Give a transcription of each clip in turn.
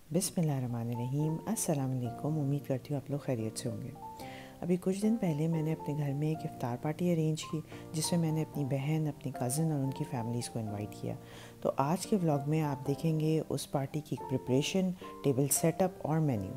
बिस्मिल्लाहिर्रहमानिर्रहीम। अस्सलाम वालेकुम। उम्मीद करती हूँ आप लोग खैरियत से होंगे। अभी कुछ दिन पहले मैंने अपने घर में एक इफ़्तार पार्टी अरेंज की, जिसमें मैंने अपनी बहन, अपनी कज़न और उनकी फैमिलीज़ को इनवाइट किया। तो आज के व्लॉग में आप देखेंगे उस पार्टी की प्रिपरेशन, टेबल सेटअप और मेन्यू।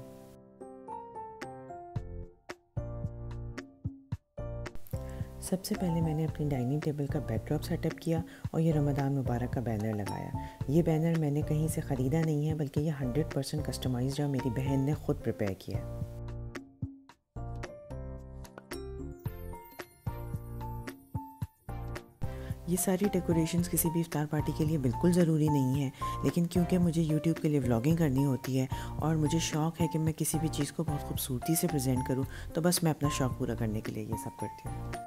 सबसे पहले मैंने अपनी डाइनिंग टेबल का बैकड्रॉप सेटअप किया और ये रमज़ान मुबारक का बैनर लगाया। ये बैनर मैंने कहीं से ख़रीदा नहीं है, बल्कि ये 100% कस्टमाइज्ड है, मेरी बहन ने ख़ुद प्रिपेयर किया है। ये सारी डेकोरेशंस किसी भी इफ्तार पार्टी के लिए बिल्कुल ज़रूरी नहीं है, लेकिन क्योंकि मुझे यूट्यूब के लिए व्लॉगिंग करनी होती है और मुझे शौक़ है कि मैं किसी भी चीज़ को बहुत खूबसूरती से प्रेजेंट करूँ, तो बस मैं अपना शौक़ पूरा करने के लिए ये सब करती हूँ।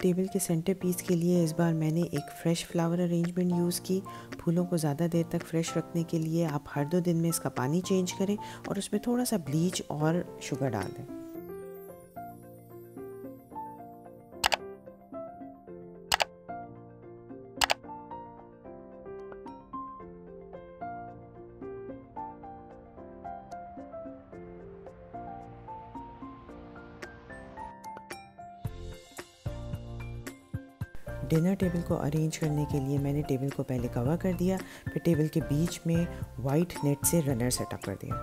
टेबल के सेंटर पीस के लिए इस बार मैंने एक फ़्रेश फ्लावर अरेंजमेंट यूज़ की। फूलों को ज़्यादा देर तक फ्रेश रखने के लिए आप हर 2 दिन में इसका पानी चेंज करें और उसमें थोड़ा सा ब्लीच और शुगर डाल दें। डिनर टेबल को अरेंज करने के लिए मैंने टेबल को पहले कवर कर दिया, फिर टेबल के बीच में वाइट नेट से रनर सेटअप कर दिया।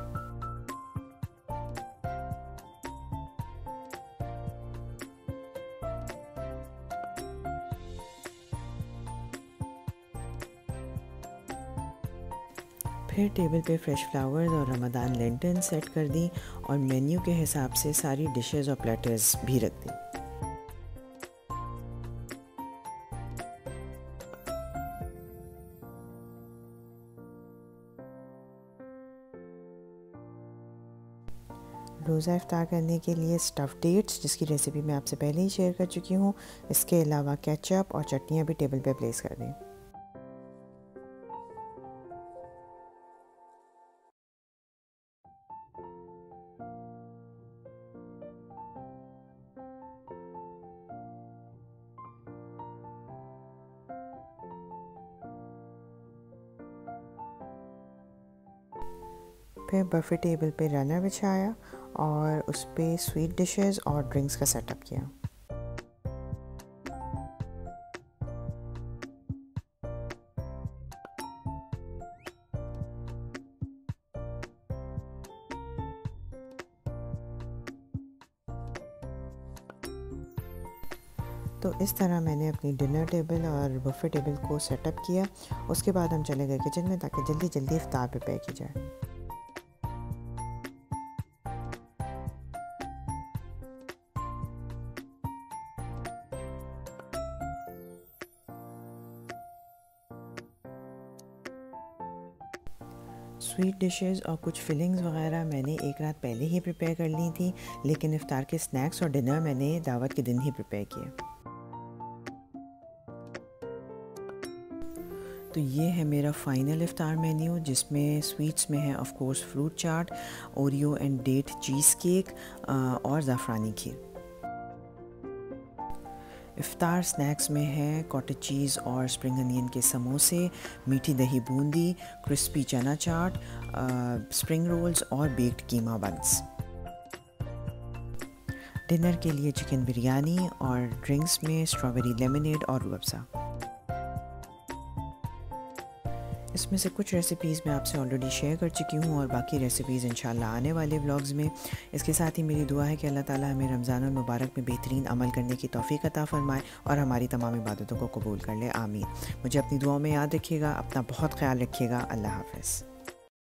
फिर टेबल पे फ्रेश फ्लावर्स और रमज़ान लैंटर्न सेट कर दी और मेन्यू के हिसाब से सारी डिशेस और प्लेटर्स भी रख दी। रोज़ा इफ्तार करने के लिए स्टफ़ डेट्स, जिसकी रेसिपी मैं आपसे पहले ही शेयर कर चुकी हूँ। इसके अलावा केचप और चटनियाँ भी टेबल पे प्लेस कर दें। फिर बफे टेबल पे रनर बिछाया और उस पर स्वीट डिशेस और ड्रिंक्स का सेटअप किया। तो इस तरह मैंने अपनी डिनर टेबल और बफे टेबल को सेटअप किया। उसके बाद हम चले गए किचन में ताकि जल्दी जल्दी इफ्तार प्रिपेयर की जाए। स्वीट डिशेस और कुछ फिलिंग्स वगैरह मैंने एक रात पहले ही प्रिपेयर कर ली थी, लेकिन इफ्तार के स्नैक्स और डिनर मैंने दावत के दिन ही प्रिपेयर किए। तो ये है मेरा फ़ाइनल इफ्तार मेन्यू, जिसमें स्वीट्स में है of course fruit chaat, Oreo and date cheesecake और ज़ाफ़रानी खीर। इफ्तार स्नैक्स में है कॉटेज चीज़ और स्प्रिंग अनियन के समोसे, मीठी दही बूंदी, क्रिस्पी चना चाट, स्प्रिंग रोल्स और बेक्ड कीमा बन्स। डिनर के लिए चिकन बिरयानी और ड्रिंक्स में स्ट्रॉबेरी लेमनेड और रूह अफ़ज़ा। इसमें से कुछ रेसिपीज़ मैं आपसे ऑलरेडी शेयर कर चुकी हूँ और बाकी रेसिपीज़ इंशाल्लाह आने वाले व्लॉग्स में। इसके साथ ही मेरी दुआ है कि अल्लाह ताला हमें रमज़ान मुबारक में बेहतरीन अमल करने की तौफ़ीक़ अता फ़रमाए और हमारी तमाम इबादतों को कबूल कर ले, आमीन। मुझे अपनी दुआओं में याद रखिएगा। अपना बहुत ख्याल रखिएगा। अल्लाह हाफ़िज़।